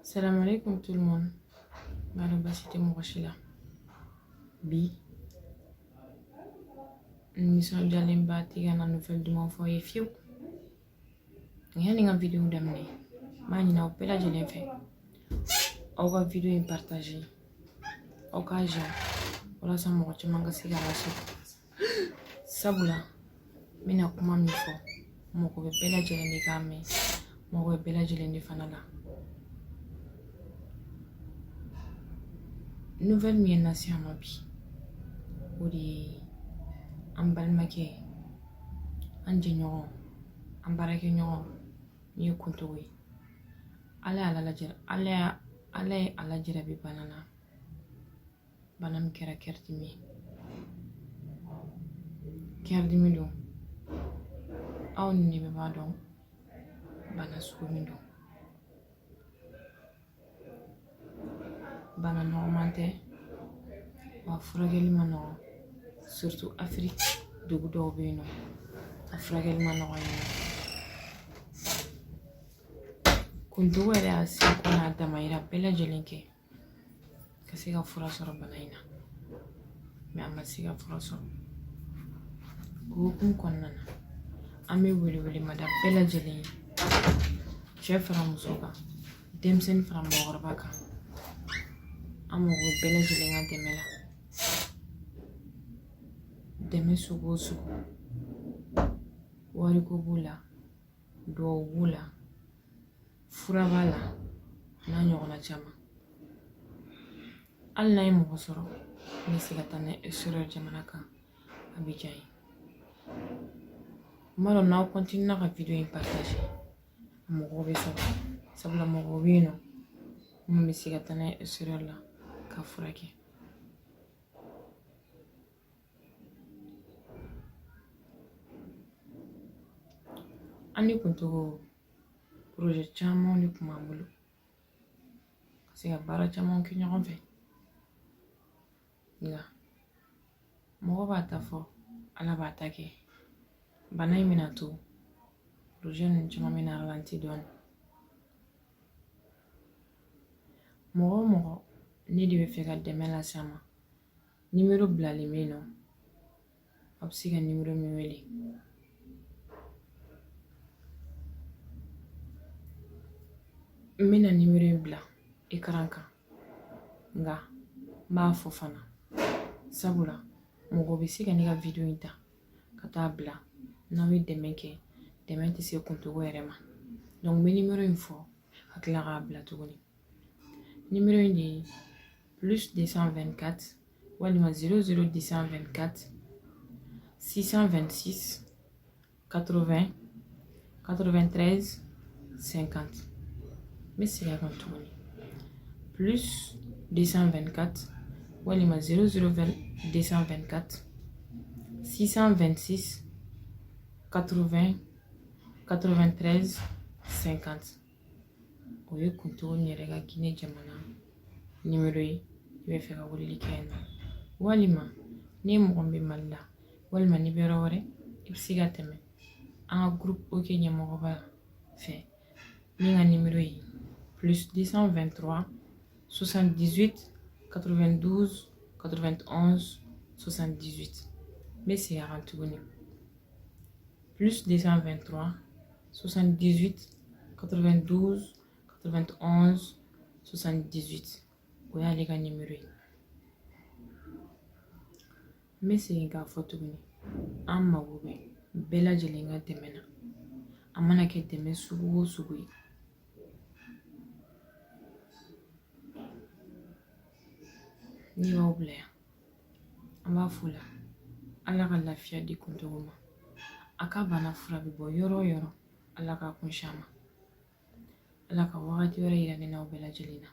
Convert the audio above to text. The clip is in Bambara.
Salam alaikum tout le monde. C'était mon là. Bi. Nous sommes déjà les bâtis dans la nouvelle de mon foyer fiou. Il y a une vidéo d'amener. Je n'ai pas la j'ai fait. Aucune vidéo est partagée. Aucun genre. Voilà ça m'a retenu manga c'est garage. Sabula. Mais n'a comment m'y faut. Mon ko be bela j'ai les gamins. Mon ko bela j'ai les fanala. Nouvelle mienne nation bi. Odi an balimakɛ an jɛɲɔgɔn an baarakɛ ɲɔgɔn min ye kuntogo ye ala ye ala jarabi bana na bana min kɛra kɛridimi don aw ni ne bɛɛ b'a dɔn bana sugu min don bana nɔgɔman tɛ wa furakɛli ma nɔgɔn surtout Afrique dugu dɔw bɛ yen nɔ a furakɛli ma nɔgɔn yen kuntogo yɛrɛ y'a se ko n'a damayira bɛɛ lajɛlen kɛ ka se ka fura sɔrɔ bana in na mais a ma se ka fura sɔrɔ o hukumu kɔnɔna na an bɛ wele mada bɛɛ lajɛlen ye cɛ fara muso kan denmisɛnnin fara mɔgɔkɔrɔba kan an mago bɛ bɛɛ lajɛlen ka dɛmɛ la dɛmɛ sugu o sugu wariko b'u la duwawu b'u la fura b'a la n'a ɲɔgɔnna caman hali n'a ye mɔgɔ sɔrɔ n bɛ se ka taa n'a ye extérieur jamana kan a bɛ diya n ye n b'a dɔn n'aw continue ka video in partage a mɔgɔw bɛ sɔrɔ sabula mɔgɔw bɛ yen nɔ mun bɛ se ka taa n'a ye extérieur la ka furakɛ an ni kuntogo projet caman de tun b'an bolo ka se ka baara caman kɛ ɲɔgɔn fɛ nka mɔgɔ b'a ta fɔ ala b'a ta kɛ bana in bɛna to projet ninnu caman bɛna ralentir dɔɔnin mɔgɔ o mɔgɔ ne de bɛ fɛ ka dɛmɛ lase a ma numéro bilalen bɛ yen nɔ a bɛ se ka numéro min wele n bɛna numéro in bila écran kan nka n b'a fɔ fana sabula mɔgɔ bɛ se ka ne ka video in ta ka taa bila n'aw ye dɛmɛ kɛ dɛmɛ tɛ se kuntogo yɛrɛ ma donc n bɛ numéro in fɔ ka tila k'a bila tuguni numéro in de ye +224 walima 00224 626 80 93 50 n bɛ segin a kan tuguni +224 walima 00224 626 80 93 50 o ye kuntogo min yɛrɛ ka Guinée jamana numéro ye i bɛ fɛ ka weleli kɛ yen nɔ walima ni mɔgɔ min bɛ Mali la walima ni bɛ yɔrɔ wɛrɛ i bɛ se ka tɛmɛ an ka groupe OK ɲɛmɔgɔba fɛ min ka numéro ye +223 78 92 91 78 n bɛ segin a kan tuguni +223 78 92 91 78 o y'ale ka numéro ye n bɛ segin k'a fɔ tuguni an mago bɛ bɛɛ lajɛlen ka dɛmɛ na a mana kɛ dɛmɛ sugu o sugu ye n'i b'aw bila yan an b'a fɔ la ala ka lafiya di kuntogo ma a ka bana fura bɛ bɔ yɔrɔ o yɔrɔ ala ka kun si a ma ala ka wagati wɛrɛ yira ne n'aw bɛɛ lajɛlen na